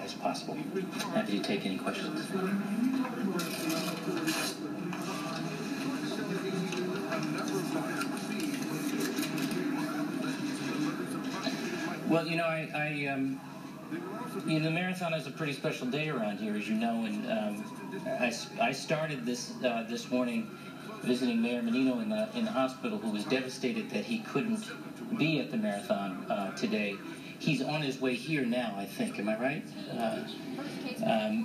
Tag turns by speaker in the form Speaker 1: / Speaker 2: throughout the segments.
Speaker 1: as possible. Happy to take any questions. Well, you know, the marathon is a pretty special day around here, as you know, and I started this morning visiting Mayor Menino in the hospital, who was devastated that he couldn't be at the marathon today. He's on his way here now, I think. Am I right?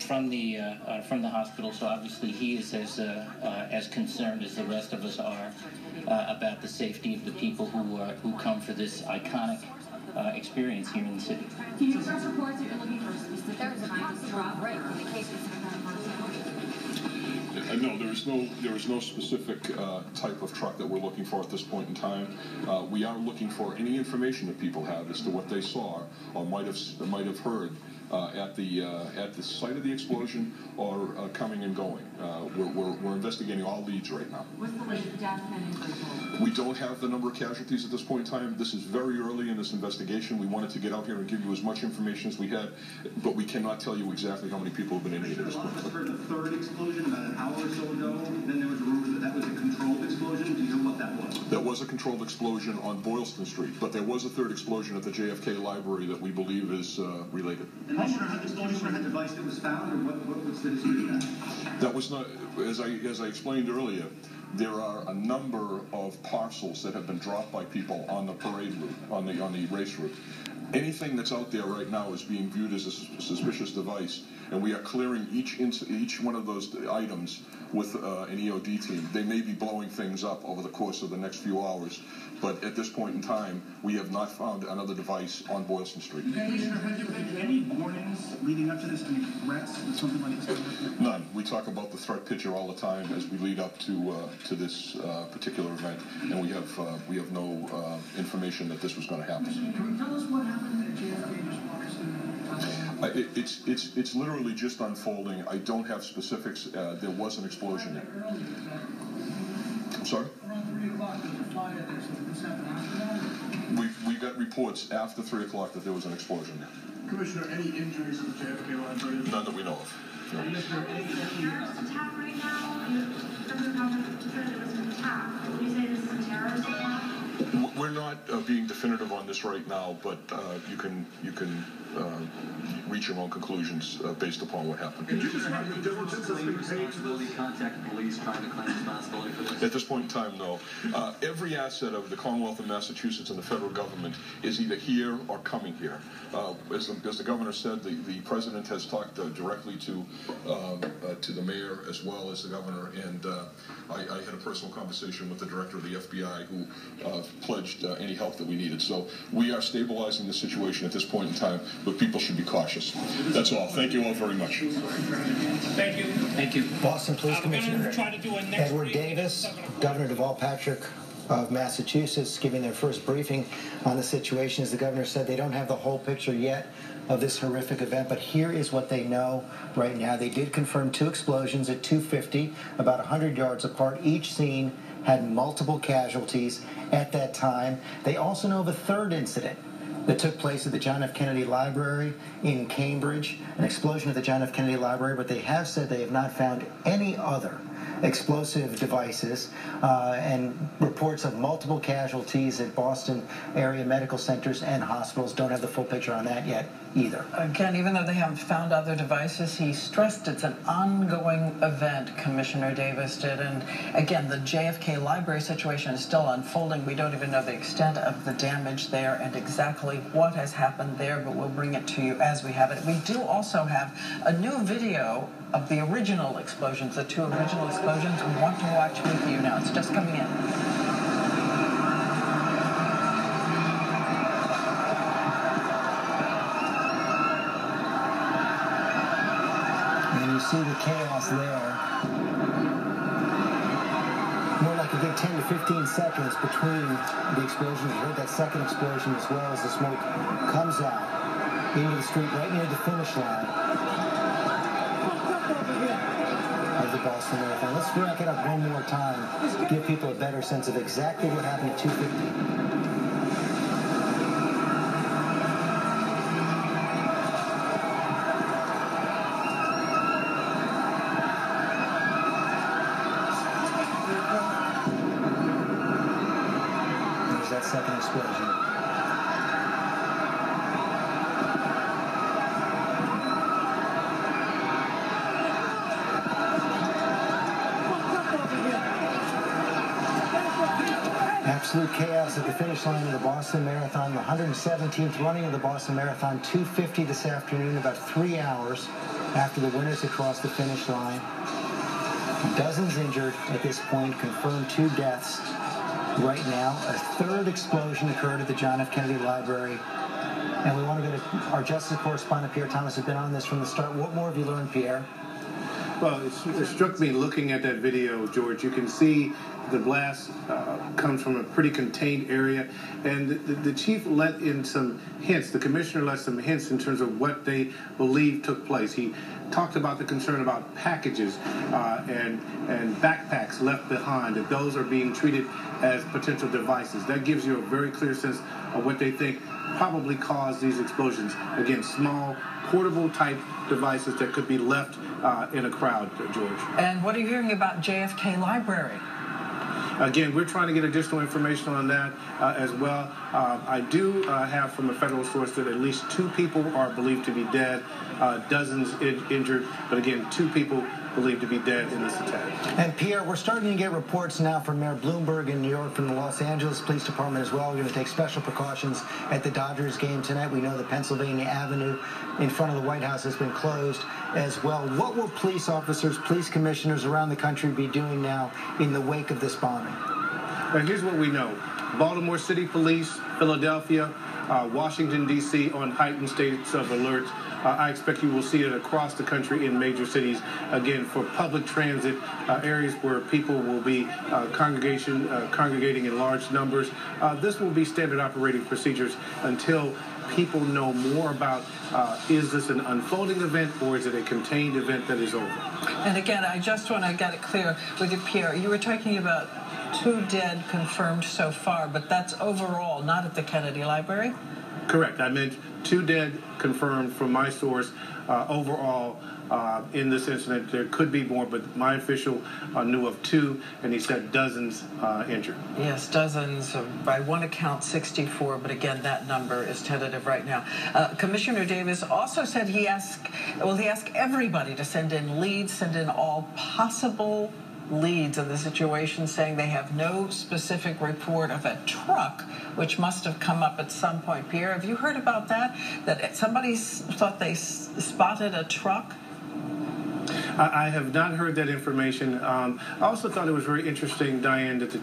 Speaker 1: From the hospital. So obviously he is as concerned as the rest of us are about the safety of the people who come for this iconic experience here in the city.
Speaker 2: Can you press reports that you're looking for specific times to drop right in the case of
Speaker 3: No, there is no specific type of truck that we're looking for at this point in time. We are looking for any information that people have as to what they saw or might have heard at the site of the explosion or coming and going. We're investigating all leads right now.
Speaker 2: What's the latest death penalty?
Speaker 3: We don't have the number of casualties at this point in time. This is very early in this investigation. We wanted to get out here and give you as much information as we had, but we cannot tell you exactly how many people have been injured at this point.
Speaker 4: For the third explosion about an hour or so ago, then there was a rumor that was a controlled explosion. Do you know what that was?
Speaker 3: That was a controlled explosion on Boylston Street, but there was a third explosion at the JFK Library that we believe is related.
Speaker 4: And how sure had device that was found, or what was the history of that?
Speaker 3: That was not, as I explained earlier, there are a number of parcels that have been dropped by people on the parade route, on the race route. Anything that's out there right now is being viewed as a suspicious device, and we are clearing each one of those items with an EOD team. They may be blowing things up over the course of the next few hours, but at this point in time, we have not found another device on Boylston Street.
Speaker 4: Commissioner, have there been any warnings leading up to this? Any threats that something like this?
Speaker 3: None. We talk about the threat picture all the time as we lead up to this particular event, and we have no information that this was going to happen.
Speaker 4: Can you tell us what happened at JFK?
Speaker 3: It's literally just unfolding. I don't have specifics. There was an explosion there. I'm sorry?
Speaker 4: Around 3 o'clock, there was a fire there, so this happened after that?
Speaker 3: We got reports after 3 o'clock that there was an explosion there.
Speaker 4: Commissioner, any injuries at the JFK Library?
Speaker 3: None that we know of. No.
Speaker 5: Commissioner, any terrorist attack right now? The federal government said it was an attack. Would you say this is a terrorist attack?
Speaker 3: We're not being definitive on this right now, but you can reach your own conclusions based upon what happened.
Speaker 6: Contact police trying to claim responsibility for this?
Speaker 3: At this point in time, no. Every asset of the Commonwealth of Massachusetts and the federal government is either here or coming here. As the governor said, the president has talked directly to the mayor as well as the governor, and I had a personal conversation with the director of the FBI who pledged any help that we needed. So we are stabilizing the situation at this point in time, but people should be cautious. That's all. Thank you all very much.
Speaker 7: Thank you.
Speaker 1: Thank you.
Speaker 8: Boston Police Commissioner Edward Davis, Governor Deval Patrick of Massachusetts, giving their first briefing on the situation. As the governor said, they don't have the whole picture yet of this horrific event, but here is what they know right now. They did confirm 2 explosions at 2:50, about 100 yards apart. Each scene had multiple casualties at that time. They also know of a third incident that took place at the John F. Kennedy Library in Cambridge, an explosion at the John F. Kennedy Library, but they have said they have not found any other explosive devices, and reports of multiple casualties at Boston area medical centers and hospitals. Don't have the full picture on that yet either.
Speaker 9: Again, even though they haven't found other devices, he stressed it's an ongoing event, Commissioner Davis did. And again, the JFK Library situation is still unfolding. We don't even know the extent of the damage there and exactly what has happened there, but we'll bring it to you as we have it. We do also have a new video of the original explosions, the 2 original explosions. We want to watch with you now. It's just coming in.
Speaker 8: And you see the chaos there. More like a good 10 to 15 seconds between the explosions. You heard that second explosion as well as the smoke comes out into the street right near the finish line of the Boston Marathon. Let's rack it up one more time, give people a better sense of exactly what happened at 2:50. Absolute chaos at the finish line of the Boston Marathon, the 117th running of the Boston Marathon, 2:50 this afternoon, about 3 hours after the winners had crossed the finish line. Dozens injured at this point, confirmed 2 deaths. Right now, a third explosion occurred at the John F. Kennedy Library. And we want to go to our justice correspondent, Pierre Thomas, has been on this from the start. What more have you learned, Pierre?
Speaker 10: Well, it struck me looking at that video, George. You can see the blast comes from a pretty contained area, and the chief let in some hints. The commissioner let some hints in terms of what they believe took place. He talked about the concern about packages and backpacks left behind, that those are being treated as potential devices. That gives you a very clear sense of what they think probably caused these explosions. Again, small, portable type devices that could be left in a crowd, George.
Speaker 9: And what are you hearing about JFK Library?
Speaker 10: Again, we're trying to get additional information on that as well. I do have from a federal source that at least 2 people are believed to be dead, dozens injured, but again, 2 people believed to be dead in this attack.
Speaker 8: And Pierre, we're starting to get reports now from Mayor Bloomberg in New York, from the Los Angeles Police Department as well. We're going to take special precautions at the Dodgers game tonight. We know that Pennsylvania Avenue in front of the White House has been closed as well. What will police officers, police commissioners around the country be doing now in the wake of this bombing?
Speaker 10: Now, here's what we know. Baltimore City Police, Philadelphia, Washington, D.C. on heightened states of alert. I expect you will see it across the country in major cities. Again, for public transit, areas where people will be congregating in large numbers. This will be standard operating procedures until people know more about is this an unfolding event or is it a contained event that is over.
Speaker 9: And again, I just want to get it clear with you, Pierre. You were talking about 2 dead confirmed so far, but that's overall, not at the Kennedy Library?
Speaker 10: Correct. I meant 2 dead confirmed from my source. Overall, in this incident, there could be more, but my official knew of 2, and he said dozens injured.
Speaker 9: Yes, dozens. By one account, 64, but again, that number is tentative right now. Commissioner Davis also said he asked everybody to send in leads, send in all possible leads in the situation, saying they have no specific report of a truck, which must have come up at some point. Pierre, have you heard about that? That somebody thought they spotted a truck?
Speaker 10: I have not heard that information. I also thought it was very interesting, Diane, that the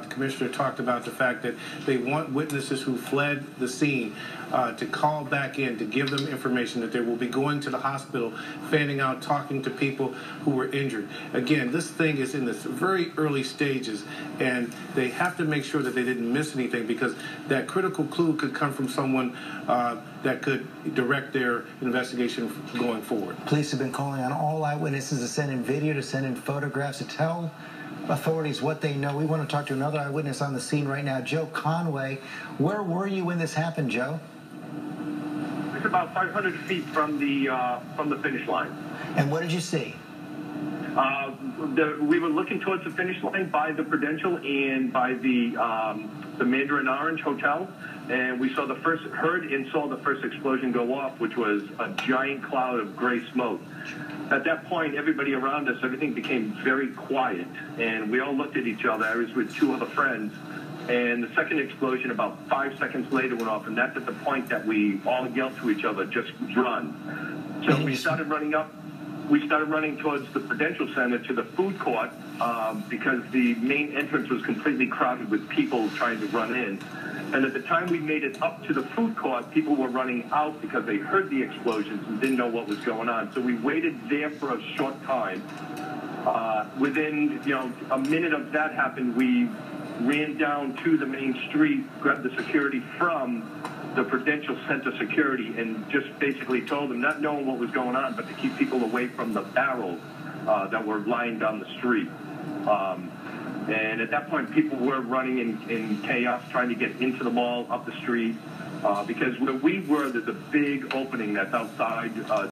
Speaker 10: commissioner talked about the fact that they want witnesses who fled the scene to call back in, to give them information, that they will be going to the hospital, fanning out, talking to people who were injured. Again, this thing is in its very early stages, and they have to make sure that they didn't miss anything, because that critical clue could come from someone that could direct their investigation going forward.
Speaker 8: Police have been calling on all eyewitnesses to send in video, to send in photographs, to tell authorities what they know. We want to talk to another eyewitness on the scene right now, Joe Conway. Where were you when this happened, Joe?
Speaker 11: It's about 500 feet from the finish line.
Speaker 8: And what did you see?
Speaker 11: We were looking towards the finish line by the Prudential and by the Mandarin Orange Hotel, and we saw heard and saw the first explosion go off, which was a giant cloud of gray smoke. At that point, everybody around us, everything became very quiet, and we all looked at each other. I was with 2 other friends, and the second explosion about 5 seconds later went off, and that's at the point that we all yelled to each other, just run. So we started running up. We started running towards the Prudential Center to the food court because the main entrance was completely crowded with people trying to run in. And at the time we made it up to the food court, people were running out because they heard the explosions and didn't know what was going on. So we waited there for a short time. Within a minute of that happened, we ran down to the main street, grabbed the security from the Prudential Center security, and just basically told them, not knowing what was going on, but to keep people away from the barrels that were lying down the street. And at that point, people were running in chaos, trying to get into the mall, up the street, because where we were, there's a big opening that's outside